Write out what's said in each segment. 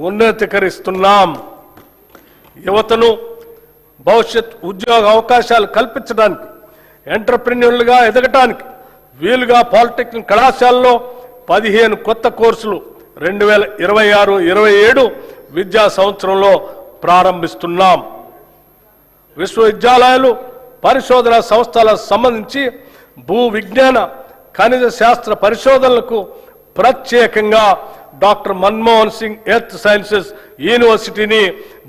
ఉన్నతీకరిస్తున్నాం. యువతను భవిష్యత్ ఉద్యోగ అవకాశాలు కల్పించడానికి, ఎంటర్‌ప్రెన్యూర్లుగా ఎదగటానికి వీలుగా పాలిటెక్నిక్ కళాశాలలో 15 కొత్త కోర్సులు 2026-27 విద్యా సంవత్సరంలో ప్రారంభిస్తున్నాం. విశ్వవిద్యాలయాలు, పరిశోధన సంస్థలకు సంబంధించి భూ విజ్ఞాన, ఖనిజ శాస్త్ర పరిశోధనలకు ప్రత్యేకంగా doctor Manmohan Singh earth sciences యూనివర్సిటీని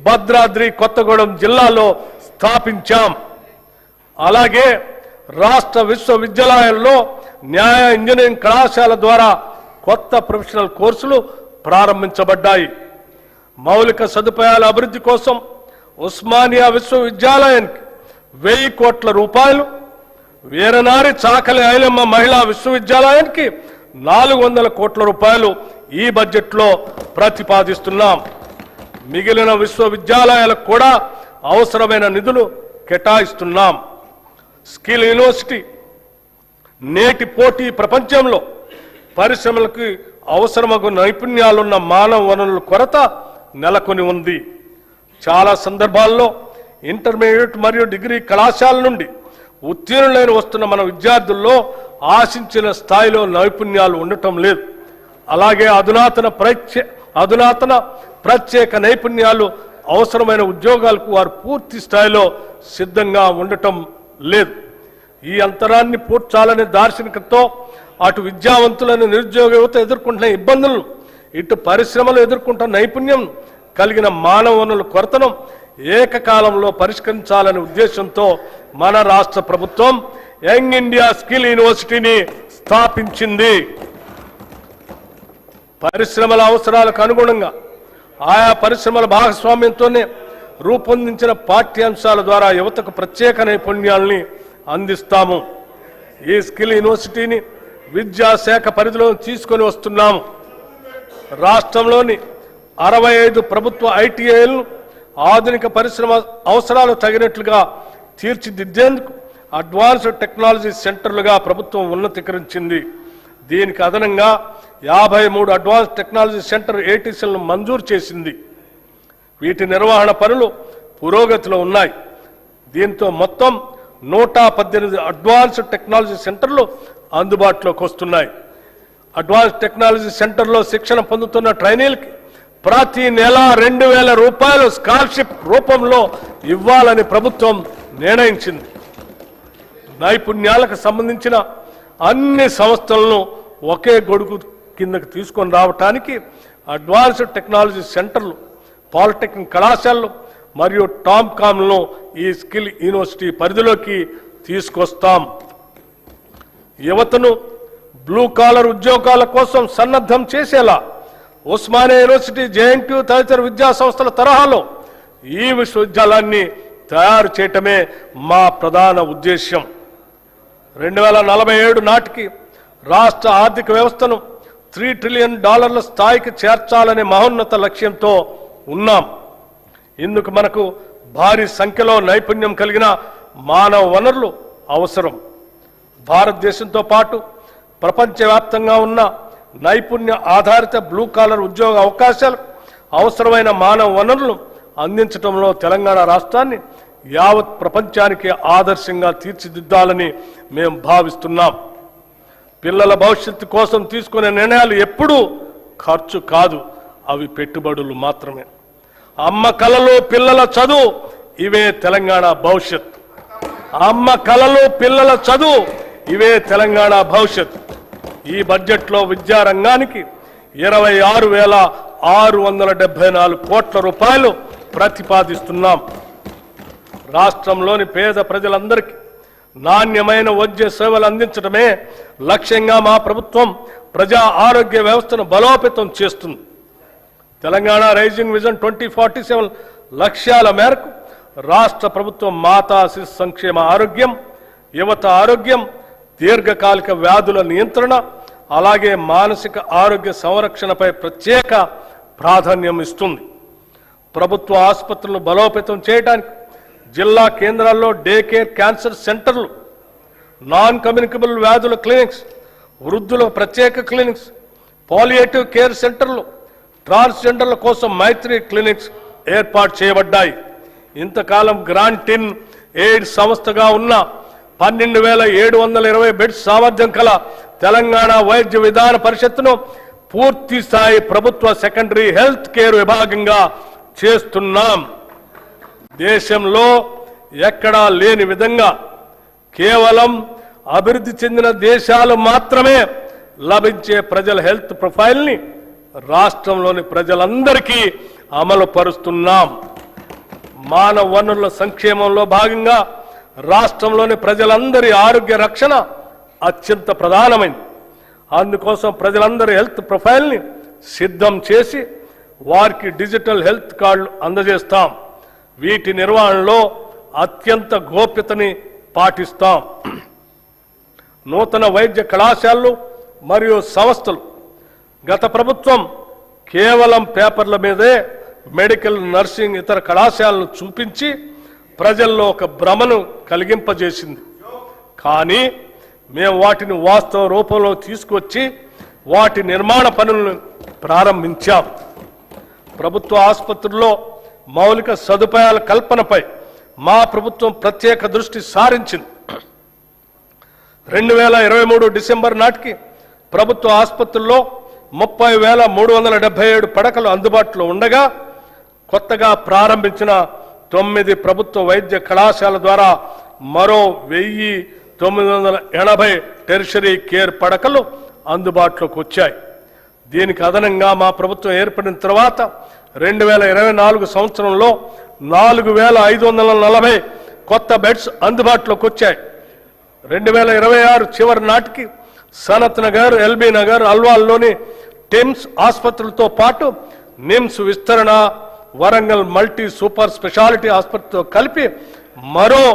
భద్రాద్రి కొత్తగూడెం జిల్లాలో స్థాపించాం. అలాగే రాష్ట్ర విశ్వవిద్యాలయాల్లో న్యాయ ఇంజనీరింగ్ కళాశాల ద్వారా కొత్త ప్రొఫెషనల్ కోర్సులు ప్రారంభించబడ్డాయి. మౌలిక సదుపాయాల అభివృద్ధి కోసం ఉస్మానియా విశ్వవిద్యాలయానికి 1000 కోట్ల రూపాయలు, వీరనారి చాకలి ఐలమ్మ మహిళా విశ్వవిద్యాలయానికి 400 కోట్ల రూపాయలు ఈ బడ్జెట్లో ప్రతిపాదిస్తున్నాం. మిగిలిన విశ్వవిద్యాలయాలకు కూడా అవసరమైన నిధులు కేటాయిస్తున్నాం. స్కిల్ యూనివర్సిటీ నేటి పోటీ ప్రపంచంలో పరిశ్రమలకు అవసరమగు నైపుణ్యాలున్న మానవ వనరుల కొరత నెలకొని ఉంది. చాలా సందర్భాల్లో ఇంటర్మీడియట్ మరియు డిగ్రీ కళాశాల నుండి ఉత్తీర్ణులైన వస్తున్న మన విద్యార్థుల్లో ఆశించిన స్థాయిలో నైపుణ్యాలు ఉండటం లేదు. అలాగే అధునాతన ప్రత్యేక నైపుణ్యాలు అవసరమైన ఉద్యోగాలకు వారు పూర్తి స్థాయిలో సిద్ధంగా ఉండటం లేదు. ఈ అంతరాన్ని పూడ్చాలనే దార్శనికతతో అటు విద్యావంతులను, నిరుద్యోగ యువత ఎదుర్కొంటున్న ఇబ్బందులను, ఇటు పరిశ్రమలు ఎదుర్కొంటున్న నైపుణ్యం కలిగిన మానవ వనరుల కొరతను ఏకకాలంలో పరిష్కరించాలనే ఉద్దేశంతో మన రాష్ట్ర ప్రభుత్వం యంగ్ ఇండియా స్కిల్ యూనివర్సిటీని స్థాపించింది. పరిశ్రమల అవసరాలకు అనుగుణంగా ఆయా పరిశ్రమల భాగస్వామ్యంతోనే రూపొందించిన పాఠ్యాంశాల ద్వారా యువతకు ప్రత్యేక నైపుణ్యాలని అందిస్తాము. ఈ స్కిల్ యూనివర్సిటీని విద్యాశాఖ పరిధిలో తీసుకొని వస్తున్నాము. రాష్ట్రంలోని 65 ప్రభుత్వ ఐటీఐలను ఆధునిక పరిశ్రమ అవసరాలు తగినట్లుగా తీర్చిదిద్దేందుకు అడ్వాన్స్డ్ టెక్నాలజీ సెంటర్లుగా ప్రభుత్వం ఉన్నతీకరించింది. దీనికి అదనంగా 53 అడ్వాన్స్ టెక్నాలజీ సెంటర్ ఏటీసీలను మంజూరు చేసింది. వీటి నిర్వహణ పనులు పురోగతిలో ఉన్నాయి. దీంతో మొత్తం 118 అడ్వాన్స్డ్ టెక్నాలజీ సెంటర్లు అందుబాటులోకి వస్తున్నాయి. అడ్వాన్స్ టెక్నాలజీ సెంటర్లో శిక్షణ పొందుతున్న ట్రైనీలకి ప్రతి నెల 2000 రూపాయలు స్కాలర్షిప్ రూపంలో ఇవ్వాలని ప్రభుత్వం నిర్ణయించింది. నైపుణ్యాలకు సంబంధించిన అన్ని సంస్థలను ఒకే గొడుగు కిందకు తీసుకొని రావడానికి అడ్వాన్స్డ్ టెక్నాలజీ సెంటర్లు, పాలిటెక్నిక్ కళాశాలలు మరియు టామ్కామ్లను ఈ స్కిల్ యూనివర్సిటీ పరిధిలోకి తీసుకొస్తాం. యువతను బ్లూ కాలర్ ఉద్యోగాల కోసం సన్నద్ధం చేసేలా ఉస్మానియా యూనివర్సిటీ, జేఎన్టీయూ తదితర విద్యా సంస్థల తరహాలో ఈ విశ్వవిద్యాలయాన్ని తయారు చేయటమే మా ప్రధాన ఉద్దేశ్యం. 2047 నాటికి రాష్ట్ర ఆర్థిక వ్యవస్థను $3 ట్రిలియన్ స్థాయికి చేర్చాలనే మహోన్నత లక్ష్యంతో ఉన్నాం. ఇందుకు మనకు భారీ సంఖ్యలో నైపుణ్యం కలిగిన మానవ వనరులు అవసరం. భారతదేశంతో పాటు ప్రపంచవ్యాప్తంగా ఉన్న నైపుణ్య ఆధారిత బ్లూ కాలర్ ఉద్యోగ అవకాశాలు, అవసరమైన మానవ వనరులను అందించడంలో తెలంగాణ రాష్ట్రాన్ని యావత్ ప్రపంచానికి ఆదర్శంగా తీర్చిదిద్దాలని మేము భావిస్తున్నాం. పిల్లల భవిష్యత్తు కోసం తీసుకునే నిర్ణయాలు ఎప్పుడూ ఖర్చు కాదు, అవి పెట్టుబడులు మాత్రమే. అమ్మ కలలు పిల్లల చదువు, ఇవే తెలంగాణ భవిష్యత్. అమ్మ కలలు పిల్లల చదువు, ఇవే తెలంగాణ భవిష్యత్. ఈ బడ్జెట్లో విద్యారంగానికి 26,674 కోట్ల రూపాయలు ప్రతిపాదిస్తున్నాం. రాష్ట్రంలోని పేద ప్రజలందరికీ నాణ్యమైన వైద్య సేవలు అందించడమే లక్ష్యంగా మా ప్రభుత్వం ప్రజా ఆరోగ్య వ్యవస్థను బలోపేతం చేస్తుంది. తెలంగాణ రైజింగ్ విజన్ 2047 లక్ష్యాల మేరకు రాష్ట్ర ప్రభుత్వం మాతా శిశు సంక్షేమ ఆరోగ్యం, యువత ఆరోగ్యం, దీర్ఘకాలిక వ్యాధుల నియంత్రణ, అలాగే మానసిక ఆరోగ్య సంరక్షణపై ప్రత్యేక ప్రాధాన్యం ఇస్తుంది. ప్రభుత్వ ఆసుపత్రులను బలోపేతం చేయడానికి జిల్లా కేంద్రాల్లో డే కేర్ క్యాన్సర్ సెంటర్లు, నాన్ కమ్యూనికబుల్ వ్యాధుల క్లినిక్స్, వృద్ధుల ప్రత్యేక క్లినిక్స్, పాలియేటివ్ కేర్ సెంటర్లు, ట్రాన్స్జెండర్ల కోసం మైత్రి క్లినిక్స్ ఏర్పాటు చేయబడ్డాయి. ఇంతకాలం గ్రాంట్ ఇన్ ఎయిడ్ సంస్థగా ఉన్న 12,720 బెడ్స్ సామర్థ్యం కల తెలంగాణ వైద్య విధాన పరిషత్తును పూర్తి స్థాయి ప్రభుత్వ సెకండరీ హెల్త్ కేర్ విభాగంగా చేస్తున్నాం. దేశంలో ఎక్కడా లేని విధంగా కేవలం అభివృద్ధి చెందిన దేశాలు మాత్రమే లభించే ప్రజల హెల్త్ ప్రొఫైల్ని రాష్ట్రంలోని ప్రజలందరికీ అమలు పరుస్తున్నాం. మానవ వనరుల సంక్షేమంలో భాగంగా రాష్ట్రంలోని ప్రజలందరి ఆరోగ్య రక్షణ అత్యంత ప్రధానమైంది. అందుకోసం ప్రజలందరి హెల్త్ ప్రొఫైల్ని సిద్ధం చేసి వారికి డిజిటల్ హెల్త్ కార్డులు అందజేస్తాం. వీటి నిర్వహణలో అత్యంత గోప్యతని పాటిస్తాం. నూతన వైద్య కళాశాలలు మరియు సంస్థలు గత ప్రభుత్వం కేవలం పేపర్ల మీదే మెడికల్, నర్సింగ్, ఇతర కళాశాలను చూపించి ప్రజల్లో ఒక భ్రమను కలిగింపజేసింది. కానీ మేము వాటిని వాస్తవ రూపంలో తీసుకొచ్చి వాటి నిర్మాణ పనులను ప్రారంభించాం. ప్రభుత్వ ఆసుపత్రుల్లో మౌలిక సదుపాయాల కల్పనపై మా ప్రభుత్వం ప్రత్యేక దృష్టి సారించింది. 2023 డిసెంబర్ నాటికి ప్రభుత్వ ఆసుపత్రుల్లో 30,377 పడకలు అందుబాటులో ఉండగా కొత్తగా ప్రారంభించిన 9 ప్రభుత్వ వైద్య కళాశాల ద్వారా మరో 1,980 టెరిషరీ కేర్ పడకలు అందుబాటులోకి వచ్చాయి. దీనికి అదనంగా మా ప్రభుత్వం ఏర్పడిన తర్వాత 2024 సంవత్సరంలో 4,540 కొత్త బెడ్స్ అందుబాటులోకి వచ్చాయి. 2026 చివరి నాటికి సనత్ నగర్, ఎల్బీ నగర్, అల్వాల్లోని టిమ్స్ ఆసుపత్రులతో పాటు నిమ్స్ విస్తరణ, వరంగల్ మల్టీ సూపర్ స్పెషాలిటీ ఆసుపత్రితో కలిపి మరో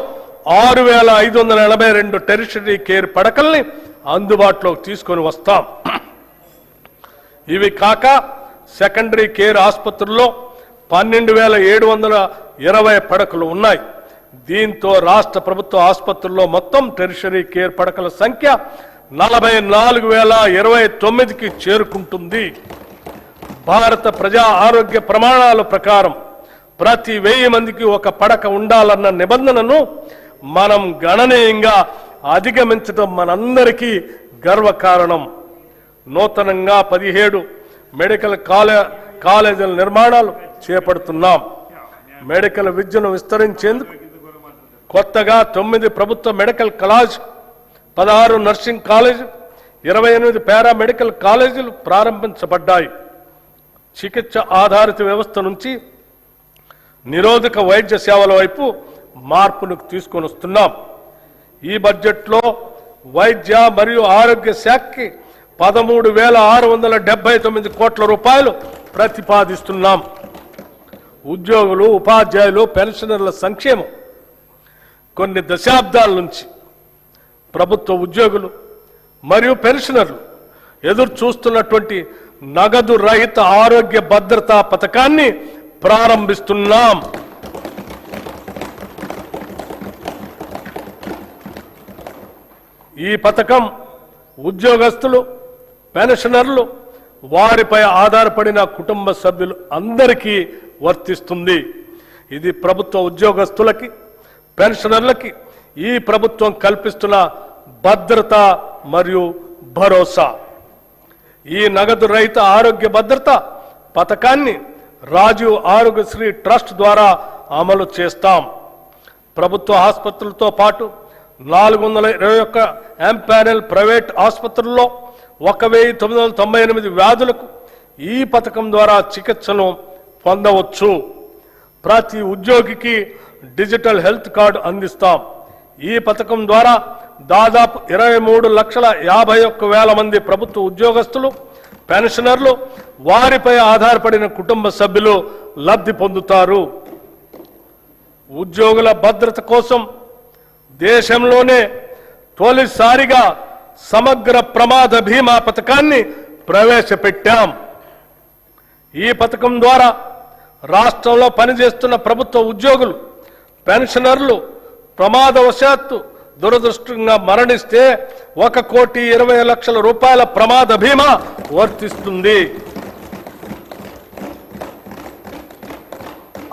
6,582 టెరిషరీ కేర్ పడకల్ని అందుబాటులోకి తీసుకొని వస్తాం. ఇవి కాక సెకండరీ కేర్ ఆసుపత్రుల్లో 12,720 పడకలు ఉన్నాయి. దీంతో రాష్ట్ర ప్రభుత్వ ఆసుపత్రుల్లో మొత్తం టెరిషరీ కేర్ పడకల సంఖ్య 44,029కి చేరుకుంటుంది. భారత ప్రజా ఆరోగ్య ప్రమాణాల ప్రకారం ప్రతి 1000 మందికి ఒక పడక ఉండాలన్న నిబంధనను మనం గణనీయంగా అధిగమించడం మనందరికీ గర్వకారణం. నూతనంగా 17 మెడికల్ కాలేజీల నిర్మాణాలు చేపడుతున్నాం. మెడికల్ విద్యను విస్తరించేందుకు కొత్తగా 9 ప్రభుత్వ medical college, 16 nursing college, 28 paramedical కాలేజీలు ప్రారంభించబడ్డాయి. చికిత్స ఆధారిత వ్యవస్థ నుంచి నిరోధక వైద్య సేవల వైపు మార్పును తీసుకొని వస్తున్నాం. ఈ బడ్జెట్లో వైద్య మరియు ఆరోగ్య శాఖకి 13,679 కోట్ల రూపాయలు ప్రతిపాదిస్తున్నాం. ఉద్యోగులు, ఉపాధ్యాయులు, పెన్షనర్ల సంక్షేమం కొన్ని దశాబ్దాల నుంచి ప్రభుత్వ ఉద్యోగులు మరియు పెన్షనర్లు ఎదురు చూస్తున్నటువంటి నగదు రహిత ఆరోగ్య భద్రతా పథకాన్ని ప్రారంభిస్తున్నాం. ఈ పథకం ఉద్యోగస్తులు, పెన్షనర్లు, వారిపై ఆధారపడిన కుటుంబ సభ్యులు అందరికీ వర్తిస్తుంది. ఇది ప్రభుత్వ ఉద్యోగస్తులకి, పెన్షనర్లకి ఈ ప్రభుత్వం కల్పిస్తున్న భద్రత మరియు భరోసా. ఈ నగదు రహిత ఆరోగ్య భద్రత పథకాన్ని రాజీవ్ ఆరోగ్యశ్రీ ట్రస్ట్ ద్వారా అమలు చేస్తాం. ప్రభుత్వ ఆసుపత్రులతో పాటు 421 ఎంపానెల్ ప్రైవేట్ ఆసుపత్రుల్లో 1,998 వ్యాధులకు ఈ పథకం ద్వారా చికిత్సను పొందవచ్చు. ప్రతి ఉద్యోగికి డిజిటల్ హెల్త్ కార్డు అందిస్తాం. ఈ పథకం ద్వారా దాదాపు 23,51,000 మంది ప్రభుత్వ ఉద్యోగస్తులు, పెన్షనర్లు, వారిపై ఆధారపడిన కుటుంబ సభ్యులు లబ్ధి పొందుతారు. ఉద్యోగుల భద్రత కోసం దేశంలోనే తొలిసారిగా సమగ్ర ప్రమాద బీమా పథకాన్ని ప్రవేశపెట్టాం. ఈ పథకం ద్వారా రాష్ట్రంలో పనిచేస్తున్న ప్రభుత్వ ఉద్యోగులు, పెన్షనర్లు ప్రమాదవశాత్తు దురదృష్టంగా మరణిస్తే 1,20,00,000 రూపాయల ప్రమాద బీమా వర్తిస్తుంది.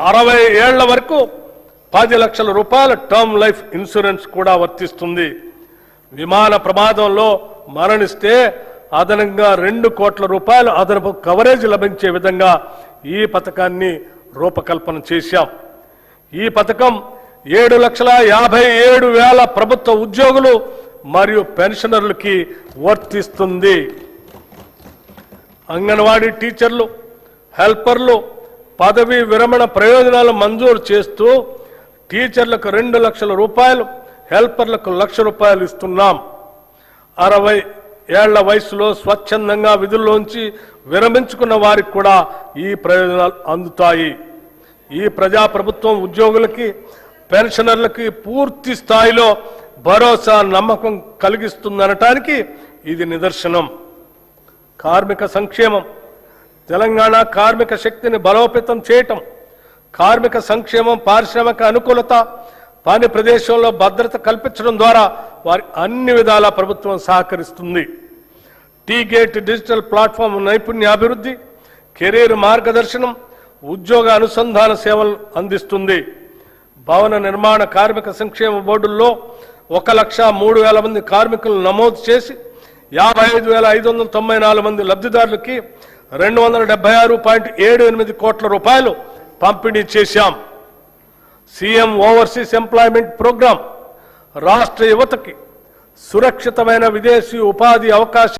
60 ఏళ్ల వరకు 10 లక్షల రూపాయల టర్మ్ లైఫ్ ఇన్సూరెన్స్ కూడా వర్తిస్తుంది. విమాన ప్రమాదంలో మరణిస్తే అదనంగా 2 కోట్ల రూపాయలు అదనపు కవరేజ్ లభించే విధంగా ఈ పథకాన్ని రూపకల్పన చేశాం. ఈ పథకం 7,57,000 ప్రభుత్వ ఉద్యోగులు మరియు పెన్షనర్లకి వర్తిస్తుంది. అంగన్వాడీ టీచర్లు, హెల్పర్లు పదవీ విరమణ ప్రయోజనాలు మంజూరు చేస్తూ టీచర్లకు 2 లక్షల రూపాయలు, హెల్పర్లకు 1 లక్ష రూపాయలు ఇస్తున్నాం. 60 ఏళ్ల వయసులో స్వచ్ఛందంగా విధుల్లోంచి విరమించుకున్న వారికి కూడా ఈ ప్రయోజనాలు అందుతాయి. ఈ ప్రజాప్రభుత్వం ఉద్యోగులకి, పెన్షనర్లకి పూర్తి స్థాయిలో భరోసా, నమ్మకం కలిగిస్తుందనటానికి ఇది నిదర్శనం. కార్మిక సంక్షేమం. తెలంగాణ కార్మిక శక్తిని బలోపేతం చేయటం, కార్మిక సంక్షేమం, పారిశ్రామిక అనుకూలత, పని ప్రదేశంలో భద్రత కల్పించడం ద్వారా వారి అన్ని విధాల ప్రభుత్వం సహకరిస్తుంది. టీ-గేట్ డిజిటల్ ప్లాట్ఫామ్ నైపుణ్యాభివృద్ధి, కెరీర్ మార్గదర్శనం, ఉద్యోగ అనుసంధాన సేవలు అందిస్తుంది. భవన నిర్మాణ కార్మిక సంక్షేమ బోర్డుల్లో 1,03,000 మంది కార్మికులను నమోదు చేసి 55,594 మంది లబ్ధిదారులకి 276.78 కోట్ల రూపాయలు పంపిణీ చేశాం. సీఎం ఓవర్సీస్ ఎంప్లాయ్మెంట్ ప్రోగ్రాం రాష్ట్ర యువతకి సురక్షితమైన విదేశీ ఉపాధి అవకాశం